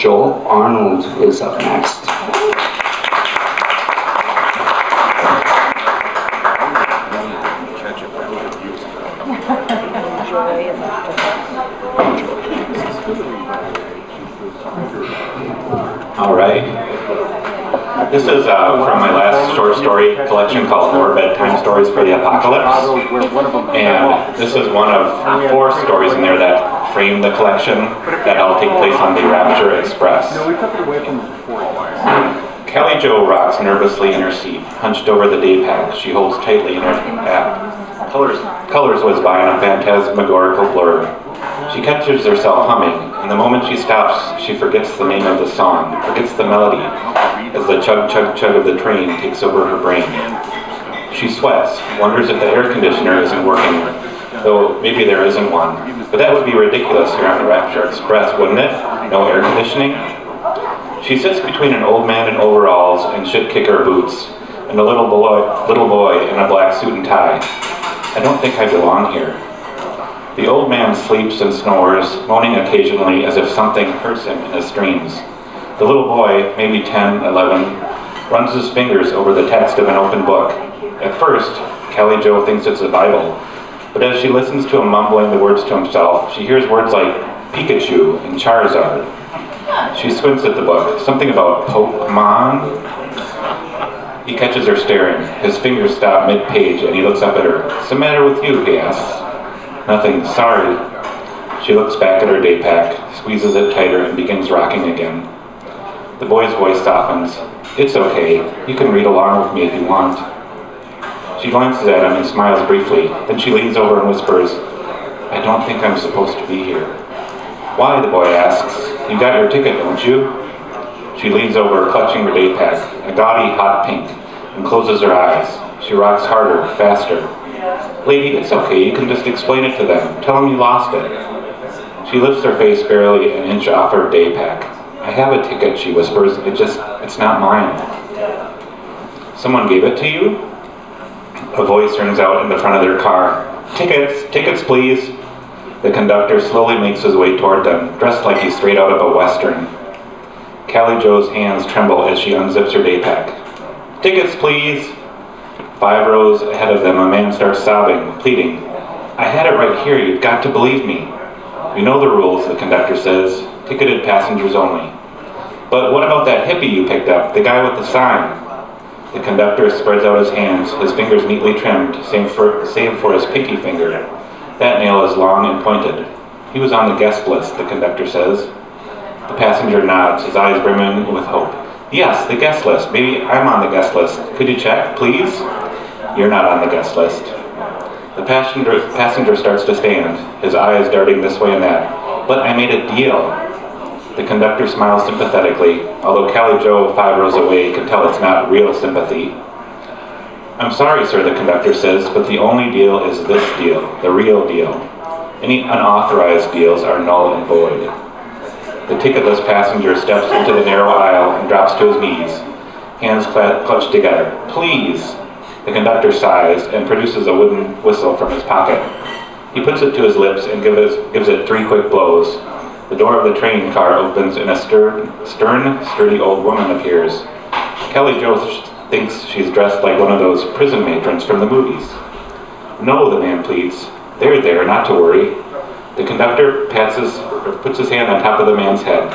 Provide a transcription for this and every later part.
Joel Arnold is up next. All right. This is from my last short story collection called More Bedtime Stories for the Apocalypse. And this is one of 4 stories in there that frame the collection that all take place on the Rapture Express. Kelly Jo rocks nervously in her seat, hunched over the day pack she holds tightly in her lap. Colors whiz by in a phantasmagorical blur. She catches herself humming, and the moment she stops, she forgets the name of the song, forgets the melody, as the chug-chug-chug of the train takes over her brain. She sweats, wonders if the air conditioner isn't working, though maybe there isn't one. But that would be ridiculous here on the Rapture Express, wouldn't it? No air conditioning? She sits between an old man in overalls and shit-kicker boots, and a little boy in a black suit and tie. I don't think I belong here. The old man sleeps and snores, moaning occasionally as if something hurts him in his dreams. The little boy, maybe 10, 11, runs his fingers over the text of an open book. At first, Kelly Jo thinks it's the Bible, but as she listens to him mumbling the words to himself, she hears words like Pikachu and Charizard. She squints at the book, something about Pokemon. He catches her staring. His fingers stop mid-page and he looks up at her. "What's the matter with you?" he asks. "Nothing, sorry." She looks back at her day pack, squeezes it tighter, and begins rocking again. The boy's voice softens. "It's okay. You can read along with me if you want." She glances at him and smiles briefly. Then she leans over and whispers, "I don't think I'm supposed to be here." "Why?" the boy asks. "You got your ticket, don't you?" She leans over, clutching her day pack, a gaudy hot pink, and closes her eyes. She rocks harder, faster. "Lady, it's okay. You can just explain it to them. Tell them you lost it." She lifts her face barely an inch off her day pack. "I have a ticket," she whispers. It's not mine." "Someone gave it to you?" A voice rings out in the front of their car. "Tickets! Tickets, please!" The conductor slowly makes his way toward them, dressed like he's straight out of a Western. Kelly Jo's hands tremble as she unzips her day pack. "Tickets, please!" 5 rows ahead of them, a man starts sobbing, pleading. "I had it right here. You've got to believe me." "You know the rules," the conductor says. "Ticketed passengers only." "But what about that hippie you picked up, the guy with the sign?" The conductor spreads out his hands, his fingers neatly trimmed, save for his pinky finger. That nail is long and pointed. "He was on the guest list," the conductor says. The passenger nods, his eyes brimming with hope. "Yes, the guest list. Maybe I'm on the guest list. Could you check, please?" "You're not on the guest list." The passenger starts to stand, his eyes darting this way and that. "But I made a deal." The conductor smiles sympathetically, although Kelly Jo, 5 rows away, can tell it's not real sympathy. "I'm sorry, sir," the conductor says, "but the only deal is this deal, the real deal. Any unauthorized deals are null and void." The ticketless passenger steps into the narrow aisle and drops to his knees, hands clutched together. "Please!" The conductor sighs and produces a wooden whistle from his pocket. He puts it to his lips and gives it 3 quick blows. The door of the train car opens and a stern, sturdy old woman appears. Kelly Jo thinks she's dressed like one of those prison matrons from the movies. "No," the man pleads. "They're there, not to worry." The conductor puts his hand on top of the man's head.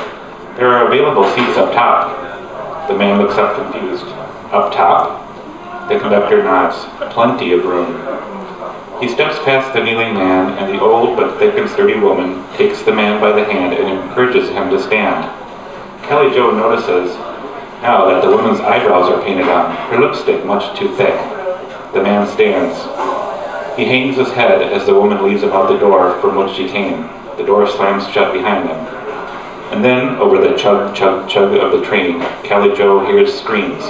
"There are available seats up top." The man looks up confused. "Up top?" The conductor nods. "Plenty of room." He steps past the kneeling man, and the old but thick and sturdy woman takes the man by the hand and encourages him to stand. Kelly Jo notices now that the woman's eyebrows are painted on, her lipstick much too thick. The man stands. He hangs his head as the woman leaves about the door from which she came. The door slams shut behind them. And then, over the chug, chug, chug of the train, Kelly Jo hears screams.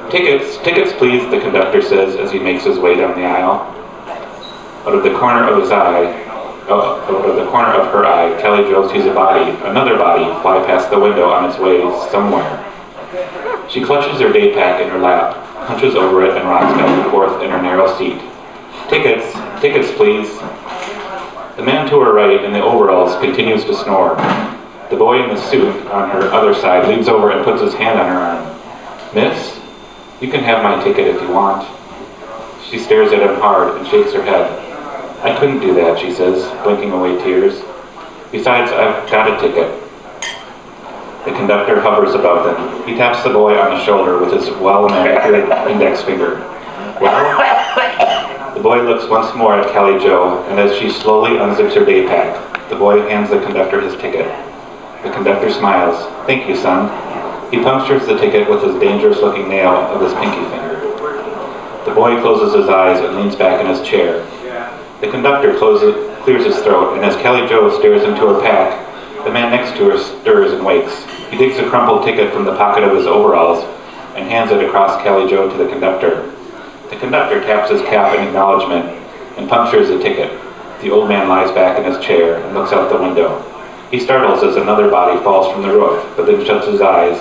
"Tickets, tickets please," the conductor says as he makes his way down the aisle. Out of the corner of her eye, Kelly Jo sees a body, another body, fly past the window on its way somewhere. She clutches her day pack in her lap, hunches over it, and rocks back and forth in her narrow seat. "Tickets, tickets please." The man to her right in the overalls continues to snore. The boy in the suit on her other side leans over and puts his hand on her arm. Miss, you can have my ticket if you want. She stares at him hard and shakes her head. I couldn't do that, she says, blinking away tears. Besides, I've got a ticket. The conductor hovers above them. He taps the boy on the shoulder with his well-manicured index finger. Well? The boy looks once more at Callie Jo, and as she slowly unzips her day pack, the boy hands the conductor his ticket. The conductor smiles. Thank you, son. He punctures the ticket with his dangerous-looking nail of his pinky finger. The boy closes his eyes and leans back in his chair. The conductor clears his throat, and as Callie Jo stares into her pack, the man next to her stirs and wakes. He takes a crumpled ticket from the pocket of his overalls and hands it across Callie Jo to the conductor. The conductor taps his cap in acknowledgement and punctures the ticket. The old man lies back in his chair and looks out the window. He startles as another body falls from the roof, but then shuts his eyes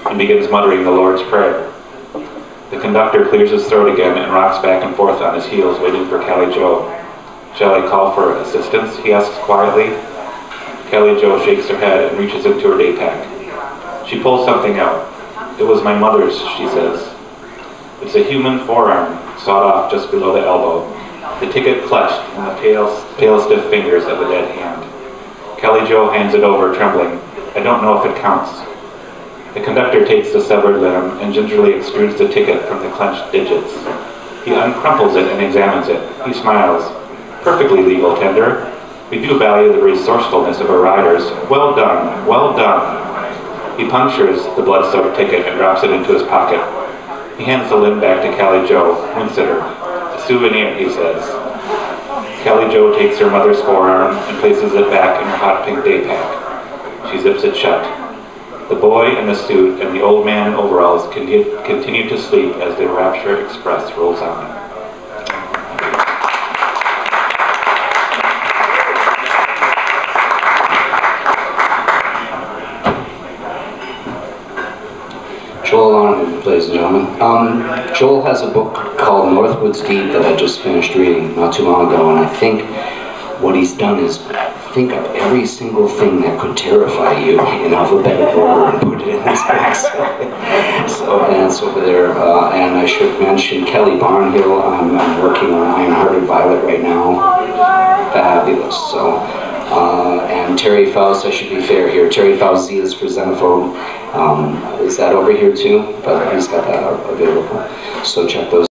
and begins muttering the Lord's Prayer. The conductor clears his throat again and rocks back and forth on his heels, waiting for Callie Jo. Shall I call for assistance? He asks quietly. Callie Jo shakes her head and reaches into her day pack. She pulls something out. It was my mother's, she says. It's a human forearm, sawed off just below the elbow. The ticket clutched in the pale stiff fingers of a dead hand. Callie Jo hands it over, trembling. I don't know if it counts. The conductor takes the severed limb and gingerly extrudes the ticket from the clenched digits. He uncrumples it and examines it. He smiles. Perfectly legal, tender. We do value the resourcefulness of our riders. Well done, well done. He punctures the blood-soaked ticket and drops it into his pocket. He hands the limb back to Callie Jo, winks at her. A souvenir, he says. Callie Jo takes her mother's forearm and places it back in her hot pink day pack. She zips it shut. The boy in the suit and the old man in overalls continue to sleep as the Rapture Express rolls on. Joel Arnold, ladies and gentlemen. Joel has a book called Northwood's Deed that I just finished reading not too long ago, and I think what he's done is think of every single thing that could terrify you in alphabetical order and put it in this book. And it's over there. And I should mention Kelly Barnhill. I'm working on Iron-Hearted Violet right now. Fabulous. So, and Terry Faust, I should be fair here. Terry Faust, Z is for Xenophobe. Is that over here too? But he's got that available. So check those